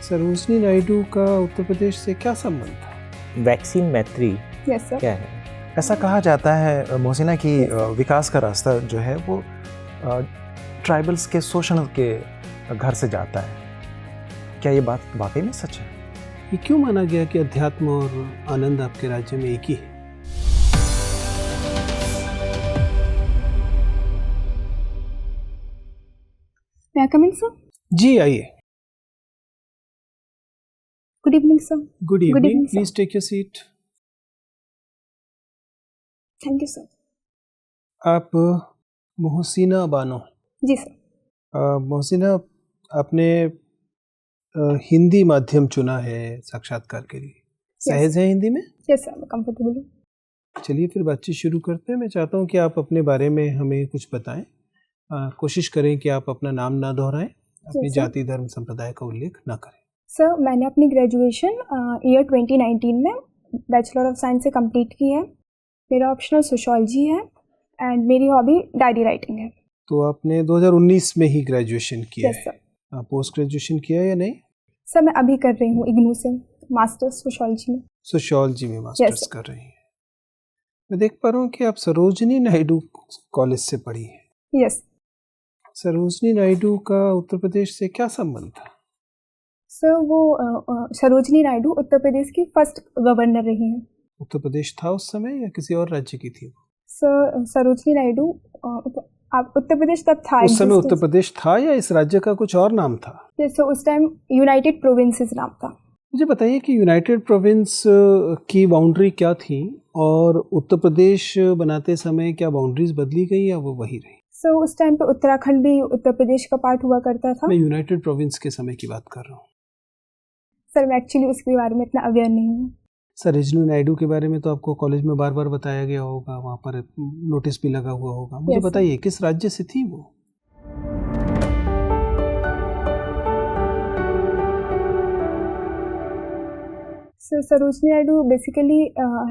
सरोजनी नायडू का उत्तर प्रदेश से क्या संबंध था? वैक्सीन मैत्री यस सर। क्या है? ऐसा कहा जाता है मोहसिना कि विकास का रास्ता जो है वो ट्राइबल्स के शोषण के घर से जाता है। क्या ये बात वाकई में सच है? ये क्यों माना गया कि अध्यात्म और आनंद आपके राज्य में एक ही है? मैं कम इन सर? जी आइए। Good evening sir. Good evening, evening, sir. Please take your seat. Thank you sir. आप मोहसिना बानो। जी सर। मोहसिना, आपने हिंदी माध्यम चुना है साक्षात्कार के लिए, सहज है हिंदी में? यस सर, मैं कंफर्टेबल हूँ। चलिए फिर बातचीत शुरू करते हैं। मैं चाहता हूँ कि आप अपने बारे में हमें कुछ बताएं। कोशिश करें कि आप अपना नाम ना दोहराएं, अपनी sir. जाति धर्म संप्रदाय का उल्लेख ना करें। सर, मैंने अपनी ग्रेजुएशन ईयर 2019 में बैचलर ऑफ साइंस से कंप्लीट की है। मेरा ऑप्शनल सोशियोलॉजी है एंड मेरी हॉबी डायरी राइटिंग है। तो आपने 2019 में ही ग्रेजुएशन किया यस है? सर। पोस्ट ग्रेजुएशन किया या नहीं? सर, मैं अभी कर रही हूँ इग्नू से मास्टर्स सोशियोलॉजी में। सोशियोलॉजी में मास्टर्स sir. कर रही हैं। मैं देख पा रहा हूँ कि आप सरोजनी नायडू कॉलेज से पढ़ी हैं। यस। सरोजनी नायडू का उत्तर प्रदेश से क्या संबंध था? सर, वो सरोजनी नायडू उत्तर प्रदेश की फर्स्ट गवर्नर रही हैं। उत्तर प्रदेश था उस समय या किसी और राज्य की थी? सर, सरोजनी नायडू उत्तर प्रदेश तब था। उस समय उत्तर प्रदेश था या इस राज्य का कुछ और नाम था? जैसे उस टाइम यूनाइटेड प्रोविंसेस नाम था। मुझे बताइए कि यूनाइटेड प्रोविंस की बाउंड्री क्या थी और उत्तर प्रदेश बनाते समय क्या बाउंड्रीज बदली गई या वो वही रही? सर, उस टाइम पे उत्तराखंड भी उत्तर प्रदेश का पार्ट हुआ करता था। मैं यूनाइटेड प्रोविंस के समय की बात कर रहा हूँ। सर, मैं एक्चुअली उसके बारे में इतना अवेयर नहीं हूँ। सरोजनी नायडू के बारे में तो आपको कॉलेज में बार बार बताया गया होगा, वहाँ पर नोटिस भी लगा हुआ होगा। मुझे बताइए किस राज्य से थी वो? सर, सरोजनी नायडू बेसिकली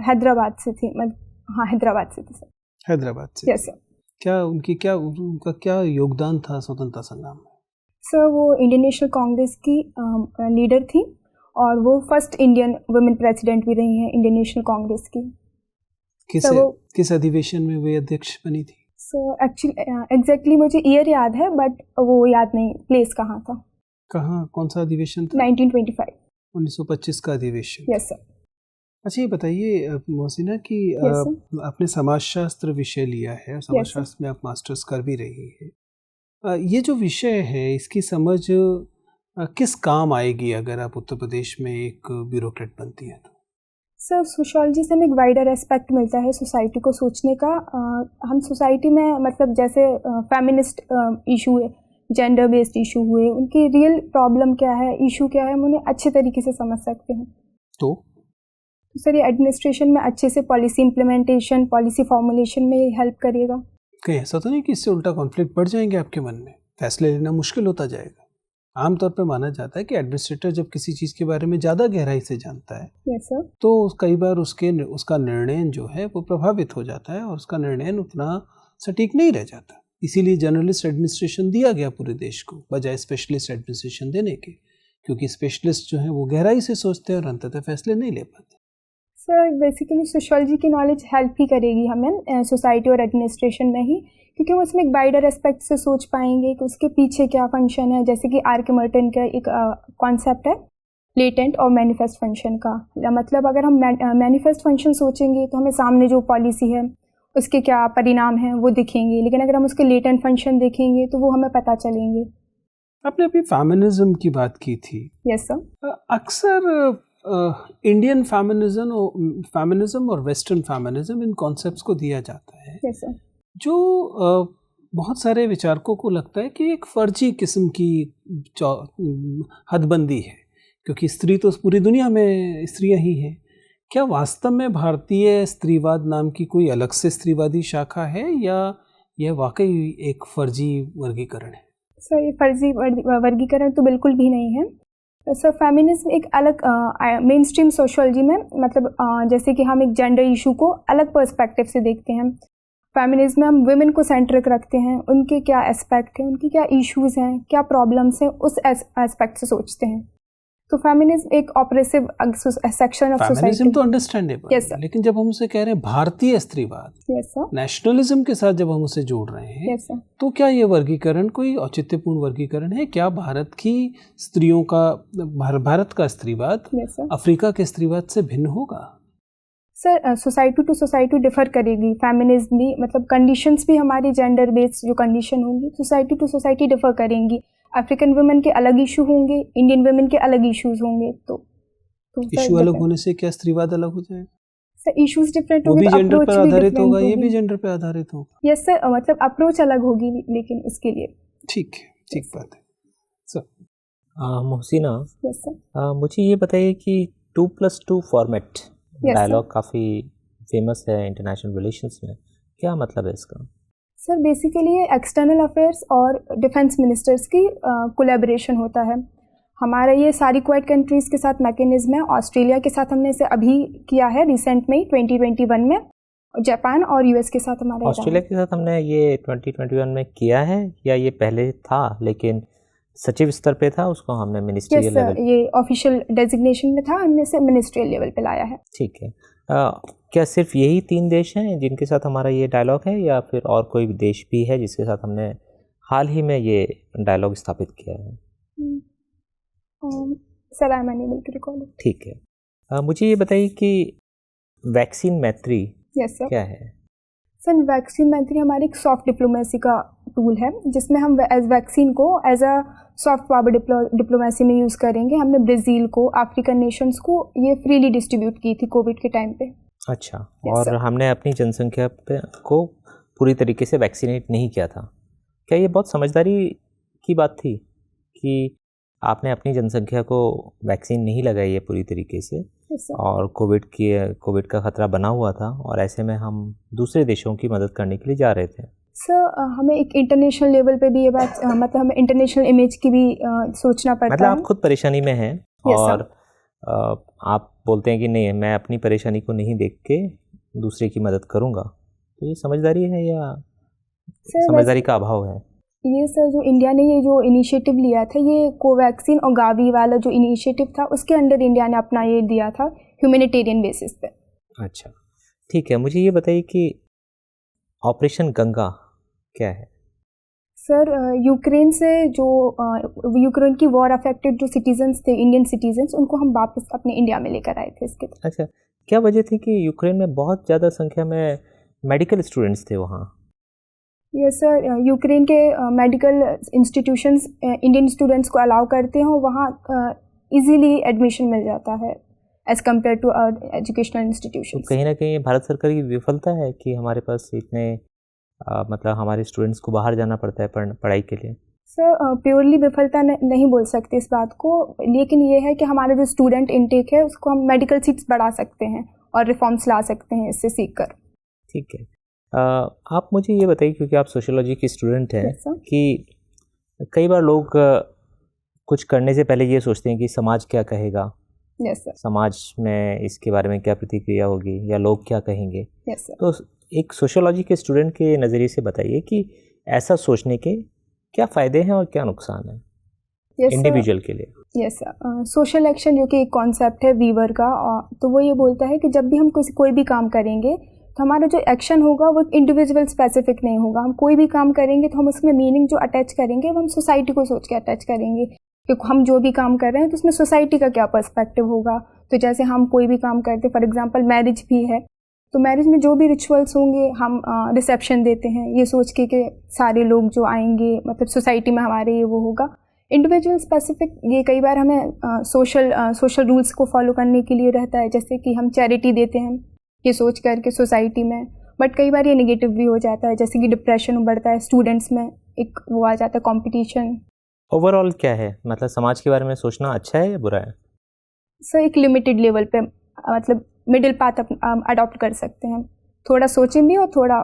हैदराबाद से थी। हाँ, हैदराबाद से थी सर। हैदराबाद से? Yes sir. उनका क्या योगदान था स्वतंत्रता संग्राम में? सर, वो इंडियन नेशनल कांग्रेस की लीडर थी और वो फर्स्ट इंडियन वुमेन प्रेसिडेंट भी रही हैं इंडियन नेशनल कांग्रेस की। किस अधिवेशन में वे अध्यक्ष बनी थी? सर, एक्चुअली एग्जैक्टली मुझे ईयर याद है बट वो याद नहीं प्लेस कहाँ था। कौन सा अधिवेशन था? 1925। 1925 का अधिवेशन। Yes sir. अच्छा, ये बताइए मोहसिना कि आपने समाजशास्त्र विषय लिया है और समाजशास्त्र में आप मास्टर्स कर भी रही है। ये जो विषय है इसकी समझ किस काम आएगी अगर आप उत्तर प्रदेश में एक ब्यूरोक्रेट बनती हैं तो? सर, सोशियोलॉजी से हमें एक वाइडर एस्पेक्ट मिलता है सोसाइटी को सोचने का। हम सोसाइटी में मतलब जैसे फेमिनिस्ट इशू है, जेंडर बेस्ड इशू हुए, उनकी रियल प्रॉब्लम क्या है, इशू क्या है, हम उन्हें अच्छे तरीके से समझ सकते हैं। तो सर, ये एडमिनिस्ट्रेशन में अच्छे से पॉलिसी इम्प्लीमेंटेशन, पॉलिसी फॉर्मुलेशन में हेल्प करेगा। कहीं ऐसा तो नहीं कि इससे उल्टा कॉन्फ्लिक्ट बढ़ जाएंगे आपके मन में, फैसले लेना मुश्किल होता जाएगा? आमतौर पर माना जाता है कि एडमिनिस्ट्रेटर जब किसी चीज़ के बारे में ज़्यादा गहराई से जानता है यस सर, तो कई बार उसका निर्णय जो है वो प्रभावित हो जाता है और उसका निर्णय उतना सटीक नहीं रह जाता। इसीलिए जर्नलिस्ट एडमिनिस्ट्रेशन दिया गया पूरे देश को बजाय स्पेशलिस्ट एडमिनिस्ट्रेशन देने के, क्योंकि स्पेशलिस्ट जो है वो गहराई से सोचते हैं और अंततः फैसले नहीं ले पाते। सर, बेसिकली सोशियोलॉजी की नॉलेज हेल्प ही करेगी हमें सोसाइटी और एडमिनिस्ट्रेशन में ही, क्योंकि हम उसमें एक वाइडर एस्पेक्ट से सोच पाएंगे कि उसके पीछे क्या फंक्शन है। जैसे कि आर के मर्टन का एक कॉन्सेप्ट है लेटेंट और मैनिफेस्ट फंक्शन का। मतलब अगर हम मैनिफेस्ट फंक्शन सोचेंगे तो हमें सामने जो पॉलिसी है उसके क्या परिणाम हैं वो दिखेंगे, लेकिन अगर हम उसके लेटेंट फंक्शन देखेंगे तो वो हमें पता चलेंगे। आपने अभी फेमिनिज्म की बात की थी। Yes sir. अक्सर इंडियन फेमिनिज्म और वेस्टर्न फेमिनिज्म इन कॉन्सेप्ट्स को दिया जाता है। Yes sir. जो बहुत सारे विचारकों को लगता है कि एक फर्जी किस्म की हदबंदी है, क्योंकि स्त्री तो पूरी दुनिया में स्त्रियां ही हैं। क्या वास्तव में भारतीय स्त्रीवाद नाम की कोई अलग से स्त्रीवादी शाखा है या यह वाकई एक फर्जी वर्गीकरण है? सर, ये फर्जी वर्गीकरण तो बिल्कुल भी नहीं है। सर, फेमिनिज्म एक अलग मेन स्ट्रीम सोशियोलॉजी में मतलब जैसे कि हम एक जेंडर इशू को अलग पर्सपेक्टिव से देखते हैं। फेमिनिज्म में हम वुमेन को सेंट्रिक रखते हैं, उनके क्या एस्पेक्ट हैं, उनकी क्या इश्यूज़ हैं, क्या प्रॉब्लम्स हैं, उस एस्पेक्ट से सोचते हैं। तो फेमिनिज्म एक oppressive section of feminism society. तो अंडरस्टैंडेबल Yes, है, sir. लेकिन जब हम उसे कह रहे हैं भारतीय स्त्रीवाद, यस सर, नेशनलिज्म के साथ जब हम उसे जोड़ रहे हैं, यस सर। तो क्या ये वर्गीकरण कोई औचित्यपूर्ण वर्गीकरण है? क्या भारत की स्त्रियों का भारत का स्त्रीवाद यस सर। अफ्रीका के स्त्रीवाद से भिन्न होगा? Sir society to society differ करेगी। फेमिनिज्म भी मतलब कंडीशंस भी हमारी जेंडर बेस्ड जो कंडीशन होंगी सोसाइटी टू सोसाइटी डिफर करेंगी। अफ्रीकन वुमेन के अलग इशू होंगे, इंडियन वुमेन के अलग इश्यूज होंगे। तो इशू अलग होने से क्या स्त्रीवाद अलग हो जाएगा? सर इश्यूज डिफरेंट वो होंगे, भी जेंडर approach पर भी आधारित different होगा, ये होगी। भी जेंडर पर आधारित होगा। यस सर, मतलब अप्रोच अलग होगी लेकिन इसके लिए। ठीक है, ठीक बात है सर। Mohsina, yes sir. मुझे ये बताइए कि 2+2 फॉर्मेट sir. डायलॉग काफ़ी फेमस है इंटरनेशनल रिलेशंस में, क्या मतलब है इसका? सर बेसिकली ये एक्सटर्नल अफेयर्स और डिफेंस मिनिस्टर्स की कोलैबोरेशन होता है। हमारा ये सारी क्वाड कंट्रीज़ के साथ मैकेनिज्म है। ऑस्ट्रेलिया के साथ हमने इसे अभी किया है रिसेंट में ही 2021 में। जापान और यूएस के साथ हमारा ऑस्ट्रेलिया के साथ हमने ये 2021 में किया है या ये पहले था लेकिन सचिव स्तर पे था, उसको हमने यस मिनिस्ट्रियल सर, लेवल? ये ऑफिशियल डेजिग्नेशन में था, हमने इसे मिनिस्ट्रियल लेवल पे लाया है। ठीक है। क्या सिर्फ यही 3 देश हैं जिनके साथ हमारा ये डायलॉग है या फिर और कोई देश भी है जिसके साथ हमने हाल ही में ये डायलॉग स्थापित किया है? Sir I am unable to recall it. ठीक है। मुझे ये बताइए कि वैक्सीन मैत्री यस सर। क्या है? सर वैक्सीन मैत्री हमारी एक सॉफ्ट डिप्लोमेसी का टूल है जिसमें हम एज वैक्सीन को as a soft power diplomacy में यूज़ करेंगे। हमने ब्राज़ील को, अफ्रीकन नेशंस को ये फ्रीली डिस्ट्रीब्यूट की थी कोविड के टाइम पे। अच्छा। Yes, और sir. हमने अपनी जनसंख्या को पूरी तरीके से वैक्सीनेट नहीं किया था। क्या ये बहुत समझदारी की बात थी कि आपने अपनी जनसंख्या को वैक्सीन नहीं लगाई है पूरी तरीके से? Yes, sir. और कोविड का खतरा बना हुआ था और ऐसे में हम दूसरे देशों की मदद करने के लिए जा रहे थे। सर हमें एक इंटरनेशनल लेवल पे भी ये बात मतलब हमें इंटरनेशनल इमेज की भी सोचना पड़ता मतलब है। आप खुद परेशानी में हैं Yes, और आप बोलते हैं कि नहीं, मैं अपनी परेशानी को नहीं देख के दूसरे की मदद करूंगा, तो ये समझदारी है या समझदारी का अभाव है? ये सर जो इंडिया ने ये जो इनिशिएटिव लिया था, ये कोवैक्सीन और गावी वाला जो इनिशिएटिव था उसके अंडर इंडिया ने अपना ये दिया था ह्यूमैनिटेरियन बेसिस पे। अच्छा, ठीक है। मुझे ये बताइए कि ऑपरेशन गंगा क्या है? सर यूक्रेन से जो यूक्रेन की वॉर अफेक्टेड जो सिटीजन्स थे, इंडियन सिटीजन्स, उनको हम वापस अपने इंडिया में लेकर आए थे इसके तहत। अच्छा, क्या वजह थी कि यूक्रेन में बहुत ज़्यादा संख्या में मेडिकल स्टूडेंट्स थे वहाँ? यस सर, यूक्रेन के मेडिकल इंस्टीट्यूशंस इंडियन स्टूडेंट्स को अलाउ करते हैं और वहाँ इजीली एडमिशन मिल जाता है एज़ कम्पेयर टू एजुकेशनल तो इंस्टीट्यूशन। कहीं ना कहीं भारत सरकार की विफलता है कि हमारे पास इतने मतलब हमारे स्टूडेंट्स को बाहर जाना पड़ता है पढ़ाई के लिए। सर प्योरली विफलता नहीं बोल सकते इस बात को, लेकिन ये है कि हमारा जो स्टूडेंट इनटेक है उसको हम मेडिकल सीट्स बढ़ा सकते हैं और रिफॉर्म्स ला सकते हैं इससे सीख कर। ठीक है। आप मुझे ये बताइए, क्योंकि आप सोशियोलॉजी की स्टूडेंट हैं, Yes, sir. कि कई बार लोग कुछ करने से पहले ये सोचते हैं कि समाज क्या कहेगा, यस सर। समाज में इसके बारे में क्या प्रतिक्रिया होगी या लोग क्या कहेंगे। Yes sir. तो एक सोशियोलॉजी के स्टूडेंट के नज़रिए से बताइए कि ऐसा सोचने के क्या फ़ायदे हैं और क्या नुकसान है इंडिविजुअल के लिए? यस सर, सोशल एक्शन जो कि एक कॉन्सेप्ट है वीवर का, तो वो ये बोलता है कि जब भी हम कोई भी काम करेंगे तो हमारा जो एक्शन होगा वो इंडिविजुअल स्पेसिफिक नहीं होगा। हम कोई भी काम करेंगे तो हम उसमें मीनिंग जो अटैच करेंगे वो हम सोसाइटी को सोच के अटैच करेंगे कि हम जो भी काम कर रहे हैं तो उसमें सोसाइटी का क्या पर्सपेक्टिव होगा। तो जैसे हम कोई भी काम करते, फॉर एग्जांपल मैरिज भी है, तो मैरिज में जो भी रिचुअल्स होंगे हम रिसेप्शन देते हैं ये सोच के कि सारे लोग जो आएंगे मतलब सोसाइटी में हमारे ये वो होगा। इंडिविजुअल स्पेसिफिक ये कई बार हमें सोशल रूल्स को फॉलो करने के लिए रहता है, जैसे कि हम चैरिटी देते हैं ये सोच करके सोसाइटी में, बट कई बार ये नेगेटिव भी हो जाता है, जैसे कि डिप्रेशन बढ़ता है स्टूडेंट्स में, एक वो आ जाता है कंपटीशन। ओवरऑल क्या है, मतलब समाज के बारे में सोचना अच्छा है या बुरा है? सर एक लिमिटेड लेवल पे मतलब मिडिल पाथ अडॉप्ट कर सकते हैं, थोड़ा सोचें भी और थोड़ा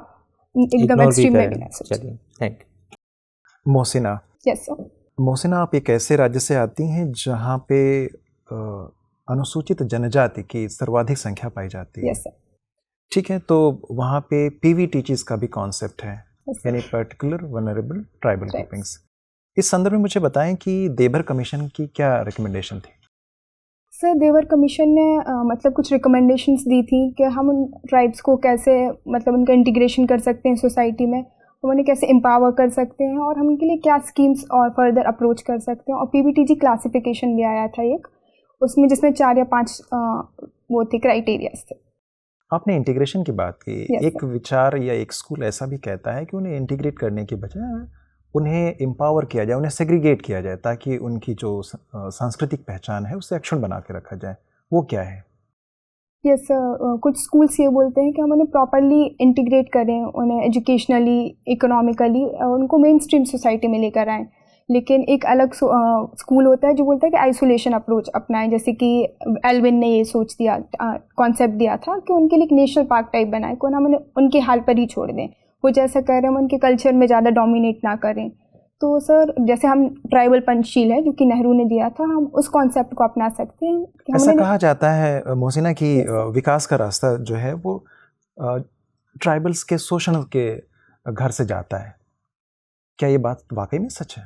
एकदम एक्सट्रीम में भी ना सोचें। चलिए, thank you. Mohsina, yes sir. Mohsina, आप एक ऐसे राज्य से आती हैं जहाँ पे अनुसूचित जनजाति की सर्वाधिक संख्या पाई जाती है। Yes sir. ठीक है, तो वहाँ पे पीवीटीचीज का भी कॉन्सेप्ट है, यानी पर्टिकुलर वनरेबल ट्राइबल ग्रुपिंग्स। इस संदर्भ में मुझे बताएं कि देबर कमीशन की क्या रिकमेंडेशन थी? सर देवर कमीशन ने मतलब कुछ रिकमेंडेशंस दी थी कि हम उन ट्राइब्स को कैसे मतलब उनका इंटीग्रेशन कर सकते हैं सोसाइटी में, हम उन्हें कैसे एम्पावर कर सकते हैं और हम उनके लिए क्या स्कीम्स और फर्दर अप्रोच कर सकते हैं। और पीबीटीजी क्लासिफिकेशन भी आया था एक, उसमें जिसमें 4 या 5 वो थे क्राइटेरियाज थे। आपने इंटीग्रेशन की बात की। Yes, एक विचार या एक स्कूल ऐसा भी कहता है कि उन्हें इंटीग्रेट करने की बजाय उन्हें एम्पावर किया जाए, उन्हें सेग्रीगेट किया जाए, ताकि उनकी जो सांस्कृतिक पहचान है उससे अक्षुण्ण बना के रखा जाए। वो क्या है? यस सर, कुछ स्कूल्स ये बोलते हैं कि हम उन्हें प्रॉपरली इंटीग्रेट करें, उन्हें एजुकेशनली, इकोनॉमिकली उनको मेन स्ट्रीम सोसाइटी में लेकर आएँ। लेकिन एक अलग स्कूल होता है जो बोलता है कि आइसोलेशन अप्रोच अपनाएं, जैसे कि एल्विन ने ये सोच दिया, कॉन्सेप्ट दिया था कि उनके लिए एक नेशनल पार्क टाइप बनाए, को हम उनके हाल पर ही छोड़ दें, वो जैसा कर रहे हैं हम उनके कल्चर में ज़्यादा डोमिनेट ना करें। तो सर जैसे हम ट्राइबल पंचशील है जो कि नेहरू ने दिया था, हम उस कॉन्सेप्ट को अपना सकते हैं कि हम ऐसा उन्हें कहा जाता है मोहसिना कि विकास का रास्ता जो है वो ट्राइबल्स के शोषण के घर से जाता है। क्या ये बात वाकई में सच है?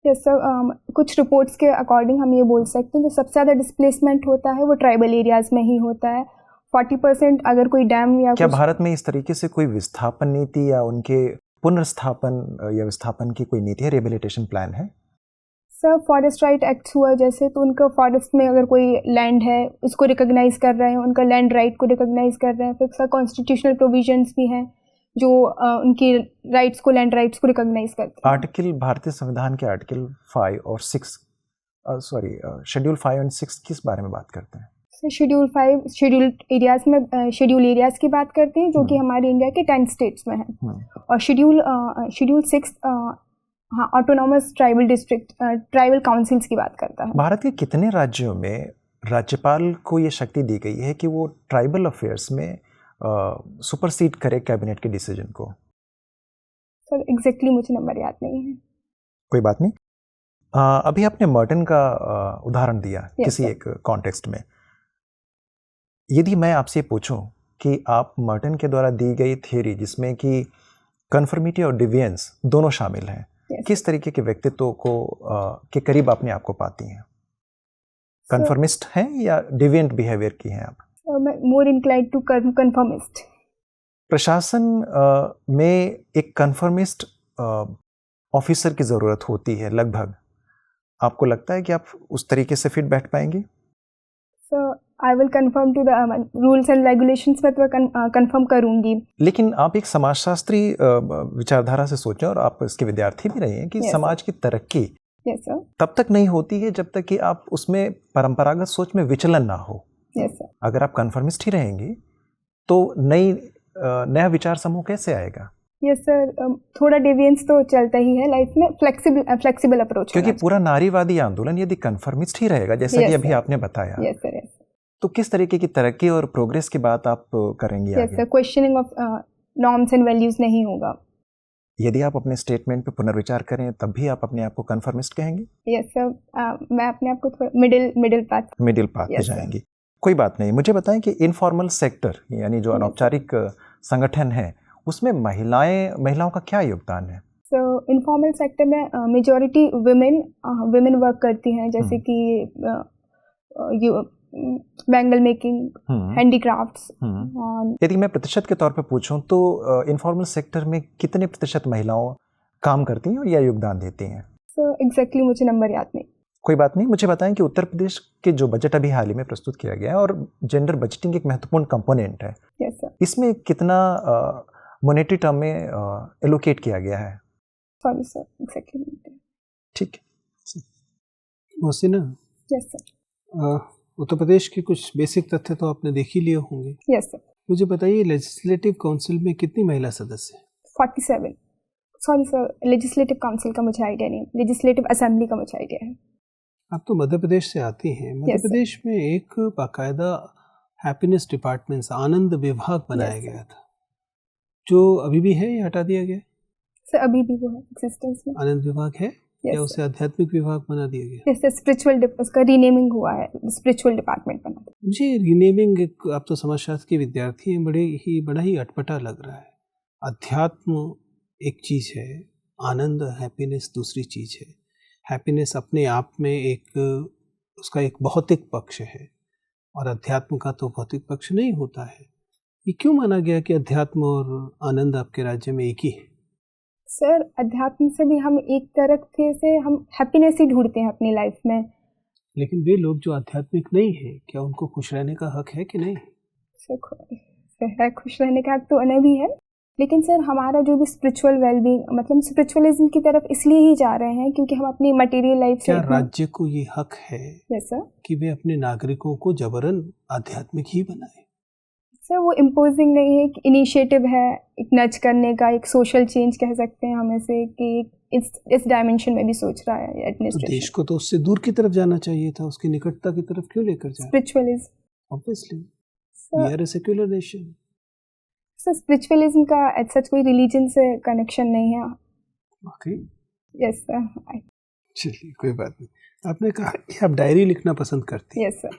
यस सर, कुछ रिपोर्ट्स के अकॉर्डिंग हम ये बोल सकते हैं जो सबसे ज़्यादा डिस्प्लेसमेंट होता है वो ट्राइबल एरियाज़ में ही होता है। 40% अगर कोई डैम या क्या कुछ भारत में इस तरीके से कोई विस्थापन नीति या उनके पुनर्स्थापन या विस्थापन की कोई नीति है, रिहेबिलिटेशन प्लान है? सर फॉरेस्ट राइट एक्ट हुआ जैसे, तो उनका फॉरेस्ट में अगर कोई लैंड है उसको रिकॉग्नाइज कर रहे हैं, उनका लैंड राइट को रिकॉग्नाइज कर रहे हैं। फिर सर कॉन्स्टिट्यूशनल प्रोविजंस भी हैं जो उनकी राइट्स को, लैंड राइट्स को रिकॉग्नाइज करते हैं। आर्टिकल, भारतीय संविधान के आर्टिकल 5 और 6 शेड्यूल 5 और 6 किस बारे में बात करते हैं? सर शेड्यूल 5 शेड्यूल्ड एरियाज़ में शेड्यूल एरियाज़ की बात करते हैं जो कि हमारे इंडिया के 10 स्टेट्स में हैं। और शेड्यूल 6 हाँ autonomous tribal district tribal councils की बात करता है। भारत के कितने राज्यों में राज्यपाल को ये शक्ति दी गई है कि वो ट्राइबल अफेयर्स में सुपरसीड करे कैबिनेट के डिसीजन को? सर एग्जैक्टली मुझे नंबर याद नहीं है। कोई बात नहीं। अभी आपने मर्टन का उदाहरण दिया किसी sir. एक कॉन्टेक्स्ट में। यदि मैं आपसे पूछूं कि आप मर्टन के द्वारा दी गई थियरी जिसमें कि कन्फर्मिटी और डिविएंस दोनों शामिल हैं, किस तरीके के व्यक्तित्व को के करीब अपने आप को पाती हैं? कन्फर्मिस्ट हैं या डिविएंट बिहेवियर की हैं आप? मैं मोर इंक्लाइंड टू कन्फर्मिस्ट। प्रशासन में एक कन्फर्मिस्ट ऑफिसर की ज़रूरत होती है लगभग। आपको लगता है कि आप उस तरीके से फिट बैठ पाएंगे? Sir I will confirm to the rules and regulations में तो कंफर्म करूंगी। लेकिन आप एक समाजशास्त्री विचारधारा से सोचें और आप इसके विद्यार्थी भी रहे हैं कि समाज की तरक्की तब तक नहीं होती है जब तक कि आप उसमें परंपरागत सोच में विचलन ना हो। अगर आप कन्फर्मिस्ट ही रहेंगे तो नया विचार समूह कैसे आएगा? यस सर, थोड़ा डिविएंस तो चलता ही है लाइफ में, फ्लेक्सिबल अप्रोच, क्योंकि पूरा नारीवादी आंदोलन यदि कन्फर्मिस्ट ही रहेगा जैसा कि अभी आपने बताया, यस सर, तो किस तरीके की तरक्की और प्रोग्रेस की बात आप करेंगे? Yes sir, questioning of norms and values नहीं होगा। यदि आप अपने स्टेटमेंट पे पुनर्विचार करें तब भी आप अपने आप को कन्फर्मिस्ट कहेंगे? यस सर, मैं अपने आप को थोड़ा मिडिल पाथ पे जाएंगी। कोई बात नहीं। मुझे बताएं कि इनफॉर्मल सेक्टर यानी जो अनौपचारिक संगठन है उसमें महिलाओं का क्या योगदान है? सो इनफॉर्मल सेक्टर में मेजॉरिटी विमेन वर्क करती हैं, जैसे कि बैंगल मेकिंग, हैंडीक्राफ्ट्स। यदि मैं प्रतिशत के तौर पे पूछूं तो इनफॉर्मल सेक्टर में कितने प्रतिशत महिलाओं काम करती हैं और या योगदान देती हैं? सो एग्जैक्टली मुझे नंबर याद नहीं। कोई बात नहीं। मुझे बताएं कि उत्तर प्रदेश के जो बजट अभी हाल ही में प्रस्तुत किया गया है और जेंडर बजटिंग एक महत्वपूर्ण कंपोनेंट है, यस सर, इसमें कितना मॉनेटरी टर्म में एलोकेट किया गया है? सॉरी सर, एग्जैक्टली ठीक है। मोहसिना, यस सर, उत्तर प्रदेश के कुछ बेसिक तथ्य तो आपने देख ही लिए होंगे। Yes sir. मुझे बताइए लेजिस्लेटिव काउंसिल में कितनी महिला सदस्य हैं? 47। सॉरी सर, लेजिस्लेटिव काउंसिल का मुझे आइडिया नहीं, लेजिस्लेटिव असेंबली का मुझे आइडिया है। आप तो मध्य प्रदेश से आती हैं। मध्य प्रदेश में एक बाकायदा हैप्पीनेस डिपार्टमेंट, आनंद विभाग बनाया गया था, जो अभी भी है या हटा दिया गया? सर अभी भी वो है एग्जिस्टेंस में। आनंद विभाग है या उसे आध्यात्मिक विभाग बना दिया गया? जैसे स्पिरिचुअल, उसका रीनेमिंग हुआ है, स्पिरिचुअल डिपार्टमेंट बना दिया। मुझे रीनेमिंग, आप तो समाजशास्त्र के विद्यार्थी हैं, बड़ा ही अटपटा लग रहा है। अध्यात्म एक चीज़ है, आनंद हैप्पीनेस दूसरी चीज़ है। हैप्पीनेस अपने आप में एक उसका एक भौतिक पक्ष है और अध्यात्म का तो भौतिक पक्ष नहीं होता है। ये क्यों माना गया कि अध्यात्म और आनंद आपके राज्य में एक ही है? सर, अध्यात्म से भी हम एक तरह से हम हैप्पीनेस ही ढूंढते हैं अपनी लाइफ में। लेकिन वे लोग जो आध्यात्मिक नहीं है, क्या उनको खुश रहने का हक है कि नहीं? सर, खुश रहने का हक तो उन्हें भी है, लेकिन सर हमारा जो भी स्पिरिचुअल वेलबींग, मतलब स्पिरिचुअलिज्म की तरफ इसलिए ही जा रहे हैं क्योंकि हम अपनी मटेरियल लाइफ से। क्या राज्य को ये हक है यस सर कि वे अपने नागरिकों को जबरन आध्यात्मिक ही बनाए? सर, वो इम्पोजिंग नहीं है, एक इनिशिएटिव है, एक नच करने का, एक सोशल चेंज कह सकते हैं हमें से, कि इस डायमेंशन में भी सोच रहा है तो एडमिनिस्ट्रेशन। देश को तो उससे दूर की तरफ जाना चाहिए था, उसकी निकटता की तरफ क्यों लेकर जा रहे? Spiritualism. Obviously we are a secular nation. Sir, spiritualism का एज सच कोई रिलीजन से कनेक्शन नहीं है। Okay, yes sir. चलिए कोई बात नहीं। आपने कहा कि आप डायरी लिखना पसंद करती हैं। Yes sir.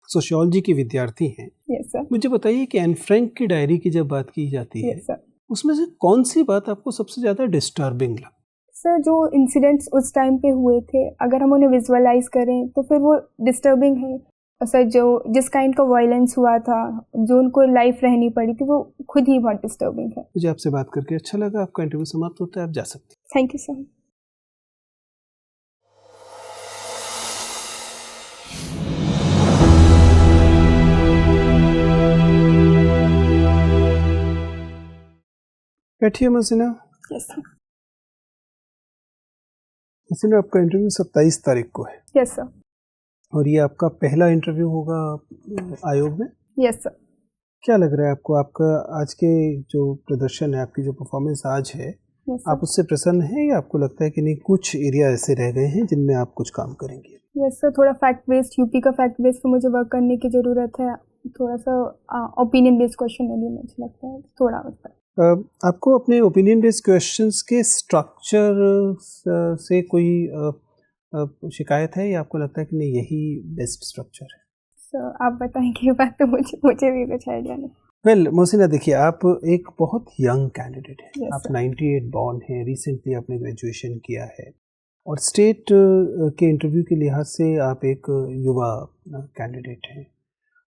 सोशियोलॉजी की विद्यार्थी हैं। Yes sir. मुझे बताइए कि एन फ्रैंक की डायरी की जब बात की जाती है, यस सर। उसमें से कौन सी बात आपको सबसे ज़्यादा डिस्टर्बिंग लगी? सर, जो इंसिडेंट्स उस टाइम पे हुए थे, अगर हम उन्हें विजुअलाइज करें तो फिर वो डिस्टर्बिंग है। और सर, जो जिस काइंड का वायलेंस हुआ था, जो उनको लाइफ रहनी पड़ी थी, वो खुद ही बहुत डिस्टर्बिंग है। मुझे आपसे बात करके अच्छा लगा। आपका इंटरव्यू समाप्त होता है, आप जा सकते हैं। Thank you sir. बैठिए मसीना। Yes sir. मसीना, आपका इंटरव्यू 27 तारीख को है। Yes sir. और ये आपका पहला इंटरव्यू होगा आयोग में? Yes sir. क्या लग रहा है आपको? आपका आज के जो प्रदर्शन है, आपकी जो परफॉर्मेंस आज है, आप उससे प्रसन्न हैं या आपको लगता है कि नहीं कुछ एरिया ऐसे रह गए हैं जिनमें आप कुछ काम करेंगे? यस सर, थोड़ा फैक्ट बेस्ड, यूपी का फैक्ट बेस्ड पे मुझे वर्क करने की ज़रूरत है। थोड़ा सा ओपिनियन बेस्ड क्वेश्चन में भी मुझे लगता है थोड़ा होता है। आपको अपने ओपिनियन बेस्ड क्वेश्चंस के स्ट्रक्चर से कोई शिकायत है या आपको लगता है कि नहीं यही बेस्ट स्ट्रक्चर है? सर, आप बताएंगे ये बात तो मुझे भी कुछ आइडिया नहीं। वेल मोहसिना, देखिए आप एक बहुत यंग कैंडिडेट हैं। Yes, आप sir. 98 बॉर्न हैं, रिसेंटली आपने ग्रेजुएशन किया है और स्टेट के इंटरव्यू के लिहाज से आप एक युवा कैंडिडेट हैं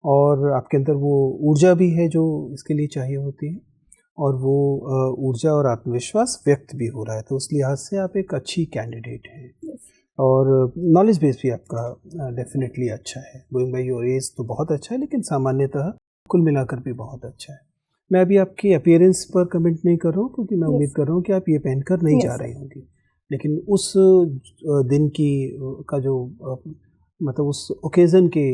और आपके अंदर वो ऊर्जा भी है जो इसके लिए चाहिए होती है और वो ऊर्जा और आत्मविश्वास व्यक्त भी हो रहा है, तो उस लिहाज से आप एक अच्छी कैंडिडेट हैं। Yes. और नॉलेज बेस भी आपका डेफिनेटली अच्छा है। गोइंग बाय योर एज तो बहुत अच्छा है, लेकिन सामान्यतः कुल मिलाकर भी बहुत अच्छा है। मैं अभी आपकी अपीयरेंस पर कमेंट नहीं कर रहा हूँ क्योंकि मैं उम्मीद कर रहा हूँ कि आप ये पहनकर नहीं जा रही होंगी, लेकिन उस दिन की का जो मतलब उस ओकेज़न के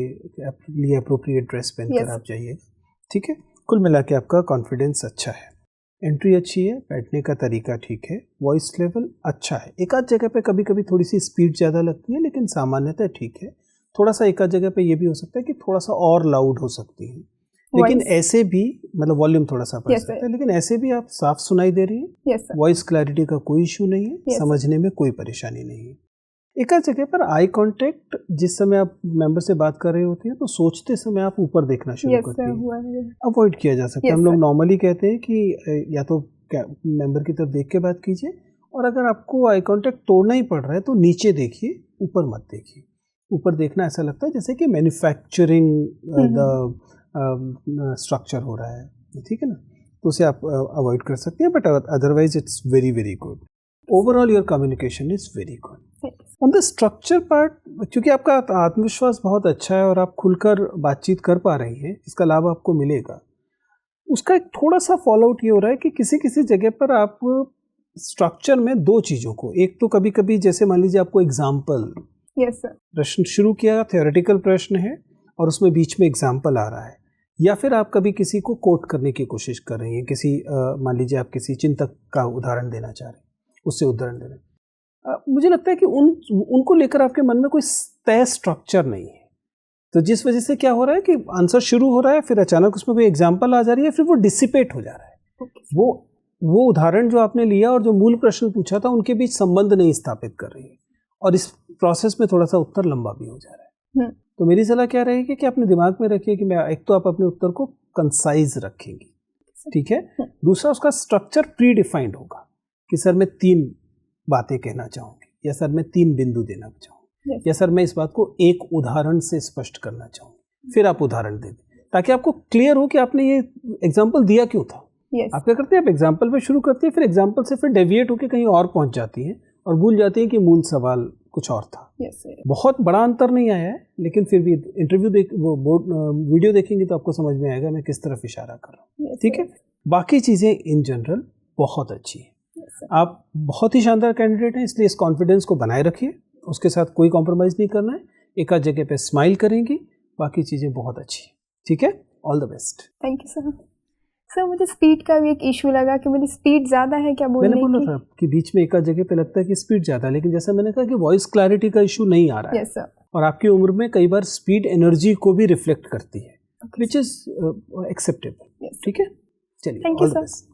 लिए अप्रोप्रिएट ड्रेस पहनकर आप जाइएगा, ठीक है? कुल मिला के आपका कॉन्फिडेंस अच्छा है, एंट्री अच्छी है, बैठने का तरीका ठीक है, वॉइस लेवल अच्छा है। एक आध जगह पे कभी कभी थोड़ी सी स्पीड ज़्यादा लगती है, लेकिन सामान्यतः ठीक है। थोड़ा सा एक आध जगह पे ये भी हो सकता है कि थोड़ा सा और लाउड हो सकती है, लेकिन ऐसे भी मतलब वॉल्यूम थोड़ा सा बढ़ सकता है, लेकिन ऐसे भी आप साफ सुनाई दे रही हैं। वॉइस क्लैरिटी का कोई इशू नहीं है, समझने में कोई परेशानी नहीं है। एक आध जगह पर आई कांटेक्ट जिस समय आप मेंबर से बात कर रहे होती हैं तो सोचते समय आप ऊपर देखना शुरू करते हैं, अवॉइड किया जा सकता है। हम लोग नॉर्मली कहते हैं कि या तो मेंबर की तरफ देख के बात कीजिए, और अगर आपको आई कांटेक्ट तोड़ना ही पड़ रहा है तो नीचे देखिए, ऊपर मत देखिए। ऊपर देखना ऐसा लगता है जैसे कि मैन्युफैक्चरिंग स्ट्रक्चर हो रहा है, ठीक है ना, तो उसे आप अवॉइड कर सकते हैं, but otherwise it's very very good. Overall your communication is very good. On the structure part, क्योंकि आपका आत्मविश्वास बहुत अच्छा है और आप खुलकर बातचीत कर पा रही हैं, इसका लाभ आपको मिलेगा। उसका एक थोड़ा सा फॉल आउट ये हो रहा है कि किसी किसी जगह पर आप स्ट्रक्चर में दो चीज़ों को, एक तो कभी कभी जैसे मान लीजिए आपको एग्जाम्पल प्रश्न शुरू किया, थ्योरेटिकल प्रश्न है और उसमें बीच में एग्जाम्पल आ रहा है, या फिर आप कभी किसी को कोट करने की कोशिश कर रही हैं, किसी मान लीजिए आप किसी चिंतक का उदाहरण देना चाह रहे हैं, उससे उदाहरण दे रहे हैं। मुझे लगता है कि उनको लेकर आपके मन में कोई तय स्ट्रक्चर नहीं है, तो जिस वजह से क्या हो रहा है कि आंसर शुरू हो रहा है, फिर अचानक उसमें कोई एग्जाम्पल आ जा रही है, फिर वो डिसिपेट हो जा रहा है। वो उदाहरण जो आपने लिया और जो मूल प्रश्न पूछा था उनके बीच संबंध नहीं स्थापित कर रही है, और इस प्रोसेस में थोड़ा सा उत्तर लंबा भी हो जा रहा है। तो मेरी सलाह क्या रहेगी कि अपने दिमाग में रखिए कि मैं एक तो आप अपने उत्तर को कंसाइज रखेंगी, ठीक है। दूसरा, उसका स्ट्रक्चर प्री डिफाइंड होगा कि सर मैं 3 बातें कहना चाहूँगी या सर मैं 3 बिंदु देना चाहूँगी। Yes. या सर मैं इस बात को एक उदाहरण से स्पष्ट करना चाहूँगी, फिर आप उदाहरण दे दें ताकि आपको क्लियर हो कि आपने ये एग्जाम्पल दिया क्यों था। Yes. आप क्या करते हैं, आप एग्जाम्पल पे शुरू करते हैं, फिर एग्जाम्पल से फिर डेविएट होकर कहीं और पहुंच जाती हैं और भूल जाती हैं कि मूल सवाल कुछ और था। Yes, sir. बहुत बड़ा अंतर नहीं आया है, लेकिन फिर भी इंटरव्यू वो वीडियो देखेंगे तो आपको समझ में आएगा मैं किस तरफ इशारा कर रहा हूँ। Yes, ठीक है, बाकी चीज़ें इन जनरल बहुत अच्छी हैं। Yes, sir. आप बहुत ही शानदार कैंडिडेट हैं, इसलिए इस कॉन्फिडेंस को बनाए रखिए, उसके साथ कोई कॉम्प्रोमाइज़ नहीं करना है, एक आध जगह पे स्माइल करेंगी, बाकी चीज़ें बहुत अच्छी हैं। ठीक है, all the best. Thank you sir. Sir मुझे स्पीड का भी एक इशू लगा कि मेरी स्पीड ज़्यादा है क्या बोलने मैंने बोला की? था कि बीच में एक आध जगह पे लगता है कि स्पीड ज़्यादा है, लेकिन जैसा मैंने कहा कि वॉइस क्लैरिटी का इशू नहीं आ रहा है। Yes sir. और आपकी उम्र में कई बार स्पीड एनर्जी को भी रिफ्लेक्ट करती है, विच इज़ एक्सेप्टेबल। Yes. ठीक है, चलिए, Thank you, all the sir. best.